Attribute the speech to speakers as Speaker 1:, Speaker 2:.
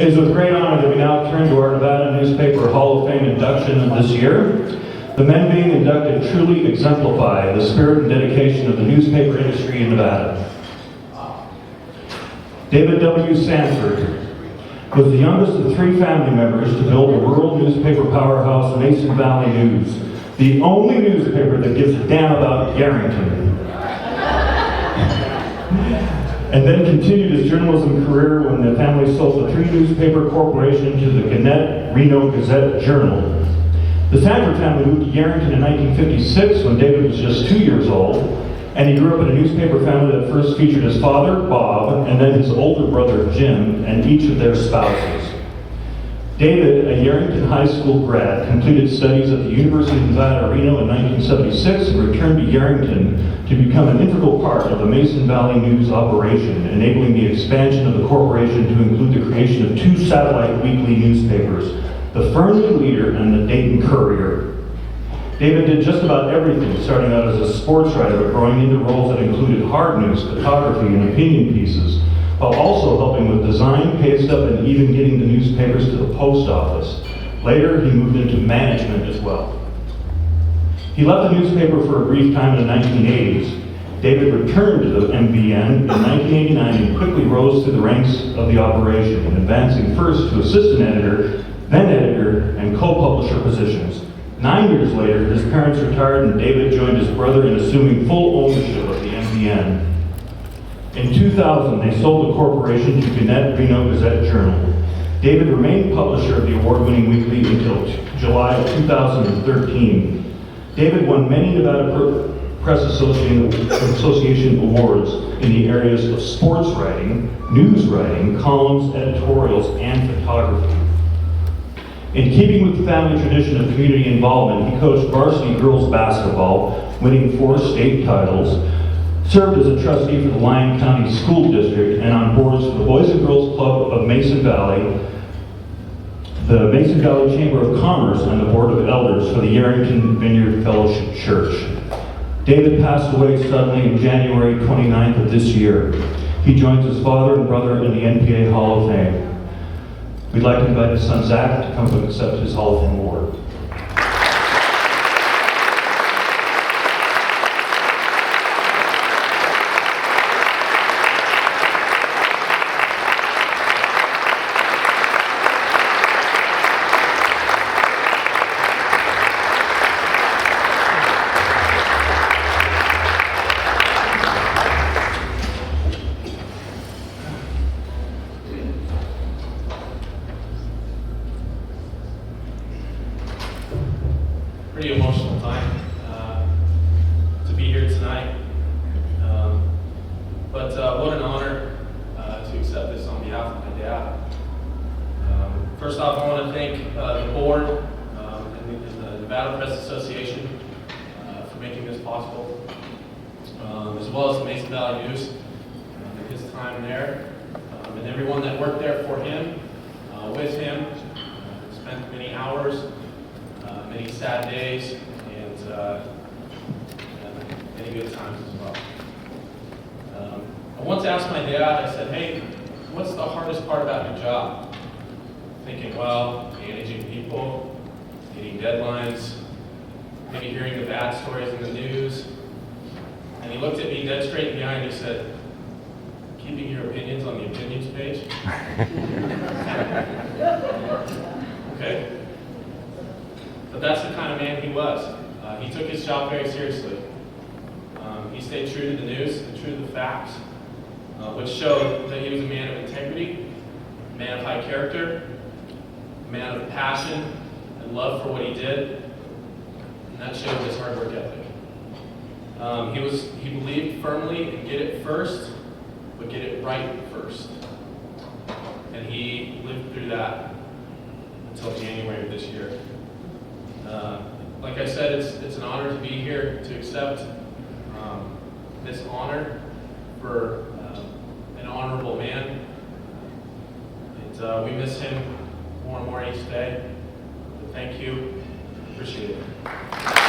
Speaker 1: It is with great honor that we now turn to our Nevada Newspaper Hall of Fame induction of this year. The men being inducted truly exemplify the spirit and dedication of the newspaper industry in Nevada. David W. Sanford was the youngest of 3 family members to build the rural newspaper powerhouse Mason Valley News, the only newspaper that gives a damn about Yarrington. And then continued his journalism career when the family sold the 3 newspaper corporation to the Gannett Reno Gazette Journal. The Sanford family moved to Yarrington in 1956 when David was just 2 years old, and he grew up in a newspaper family that first featured his father, Bob, and then his older brother, Jim, and each of their spouses. David, a Yarrington High School grad, completed studies at the University of Nevada, Reno in 1976 and returned to Yarrington to become an integral part of the Mason Valley News operation, enabling the expansion of the corporation to include the creation of 2 satellite weekly newspapers, the Fernley Leader and the Dayton Courier. David did just about everything, starting out as a sports writer, but growing into roles that included hard news, photography, and opinion pieces, while also helping with design, paste up, and even getting the newspapers to the post office. Later, he moved into management as well. He left the newspaper for a brief time in the 1980s. David returned to the MVN in 1989 and quickly rose through the ranks of the operation, advancing first to assistant editor, then editor, and co-publisher positions. 9 years later, his parents retired and David joined his brother in assuming full ownership of the MVN. In 2000, they sold the corporation to Gannett Reno Gazette Journal. David remained publisher of the award-winning weekly until July of 2013. David won many Nevada Press Association awards in the areas of sports writing, news writing, columns, editorials, and photography. In keeping with the family tradition of community involvement, he coached varsity girls basketball, winning 4 state titles, served as a trustee for the Lyon County School District, and on boards for the Boys and Girls Club of Mason Valley, the Mason Valley Chamber of Commerce, and the Board of Elders for the Yarrington Vineyard Fellowship Church. David passed away suddenly on January 29th of this year. He joins his father and brother in the NPA Hall of Fame. We'd like to invite his son Zach to come to accept his Hall of Fame award.
Speaker 2: Pretty emotional time to be here tonight, but what an honor to accept this on behalf of my dad. First off, I want to thank the board and the Nevada Press Association for making this possible, as well as the Mason Valley News and his time there, and everyone that worked there for him, with him, spent many hours, many sad days, and many good times as well. I once asked my dad, I said, hey, what's the hardest part about your job? Thinking, well, managing people, meeting deadlines, maybe hearing the bad stories in the news. And he looked at me dead straight in the eye and he said, keeping your opinions on the opinions page? Okay. But that's the kind of man he was. He took his job very seriously. He stayed true to the news and true to the facts, which showed that he was a man of integrity, a man of high character, a man of passion and love for what he did, and that showed his hard work ethic. He believed firmly in get it first, but get it right first. And he lived through that until January of this year. Like I said, it's an honor to be here to accept this honor for an honorable man. And we miss him more and more each day. But thank you. Appreciate it.